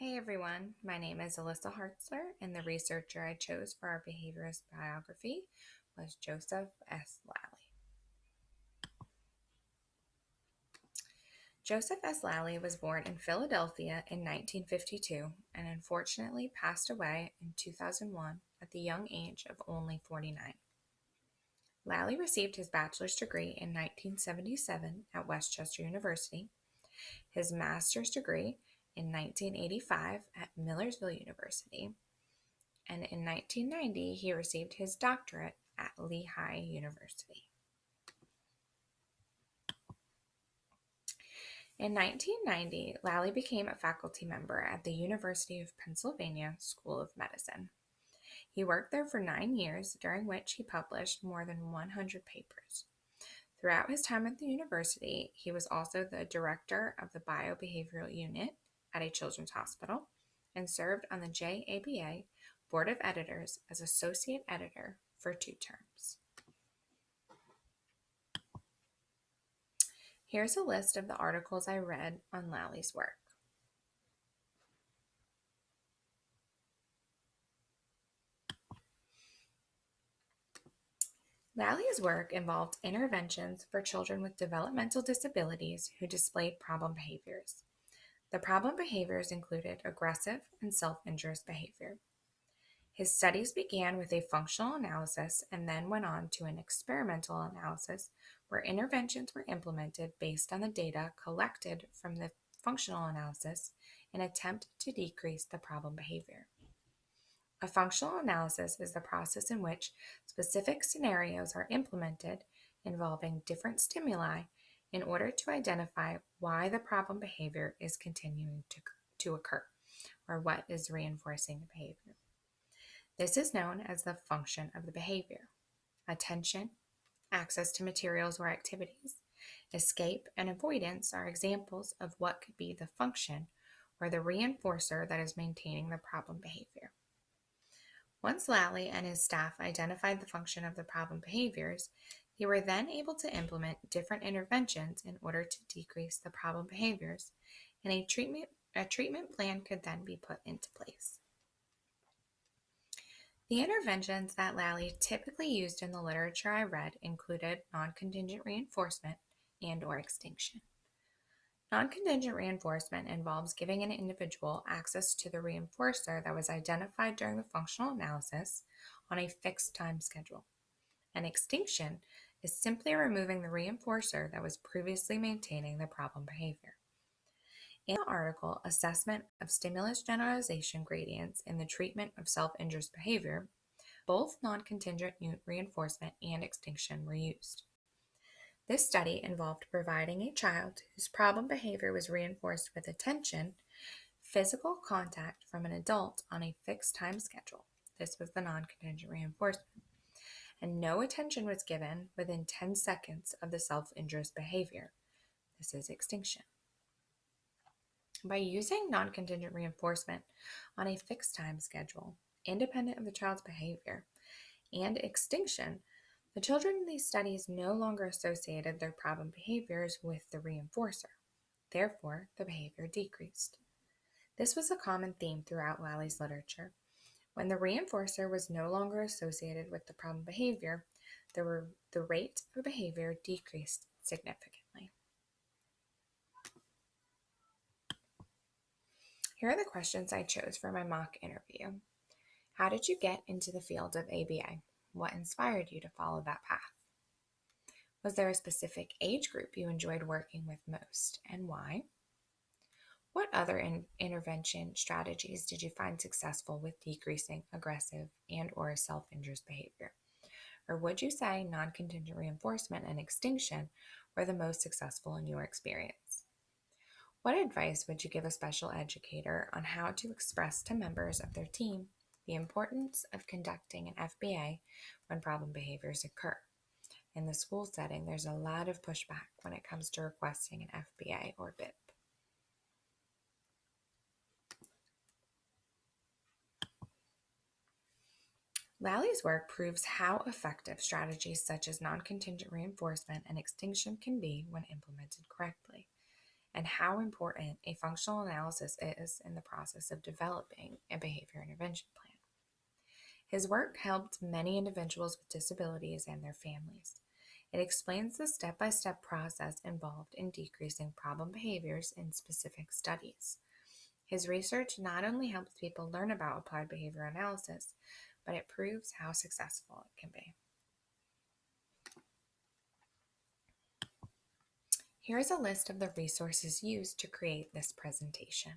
Hey everyone, my name is Alyssa Hartzler, and the researcher I chose for our behaviorist biography was Joseph S. Lalli. Joseph S. Lalli was born in Philadelphia in 1952 and unfortunately passed away in 2001 at the young age of only 49. Lalli received his bachelor's degree in 1977 at Westchester University, his master's degree in 1985 at Millersville University, and in 1990 he received his doctorate at Lehigh University. In 1990, Lalli became a faculty member at the University of Pennsylvania School of Medicine. He worked there for 9 years, during which he published more than 100 papers. Throughout his time at the university, he was also the director of the biobehavioral unit at a children's hospital and served on the JABA Board of Editors as associate editor for 2 terms. Here's a list of the articles I read on Lalli's work. Lalli's work involved interventions for children with developmental disabilities who displayed problem behaviors. The problem behaviors included aggressive and self-injurious behavior. His studies began with a functional analysis and then went on to an experimental analysis where interventions were implemented based on the data collected from the functional analysis in an attempt to decrease the problem behavior. A functional analysis is the process in which specific scenarios are implemented involving different stimuli in order to identify why the problem behavior is continuing to occur, or what is reinforcing the behavior. This is known as the function of the behavior. Attention, access to materials or activities, escape, and avoidance are examples of what could be the function or the reinforcer that is maintaining the problem behavior. Once Lalli and his staff identified the function of the problem behaviors, they were then able to implement different interventions in order to decrease the problem behaviors, and a treatment plan could then be put into place. The interventions that Lalli typically used in the literature I read included non-contingent reinforcement and/or extinction. Non-contingent reinforcement involves giving an individual access to the reinforcer that was identified during the functional analysis on a fixed time schedule. And extinction is simply removing the reinforcer that was previously maintaining the problem behavior. In the article, Assessment of Stimulus Generalization Gradients in the Treatment of Self-Injurious Behavior, both non-contingent reinforcement and extinction were used. This study involved providing a child whose problem behavior was reinforced with attention, physical contact from an adult on a fixed time schedule. This was the non-contingent reinforcement. And no attention was given within 10 seconds of the self-injurious behavior. This is extinction. By using non-contingent reinforcement on a fixed time schedule, independent of the child's behavior, and extinction, the children in these studies no longer associated their problem behaviors with the reinforcer. Therefore, the behavior decreased. This was a common theme throughout Lalli's literature. When the reinforcer was no longer associated with the problem behavior, the rate of behavior decreased significantly. Here are the questions I chose for my mock interview. How did you get into the field of ABA? What inspired you to follow that path? Was there a specific age group you enjoyed working with most, and why? What other intervention strategies did you find successful with decreasing aggressive and/or self-injurious behavior? Or would you say non-contingent reinforcement and extinction were the most successful in your experience? What advice would you give a special educator on how to express to members of their team the importance of conducting an FBA when problem behaviors occur? In the school setting, there's a lot of pushback when it comes to requesting an FBA or BIP. Lalli's work proves how effective strategies such as non-contingent reinforcement and extinction can be when implemented correctly. and how important a functional analysis is in the process of developing a behavior intervention plan. His work helped many individuals with disabilities and their families. It explains the step-by-step process involved in decreasing problem behaviors in specific studies. His research not only helps people learn about applied behavior analysis, but it proves how successful it can be. Here is a list of the resources used to create this presentation.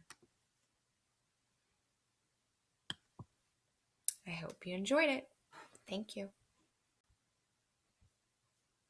I hope you enjoyed it. Thank you.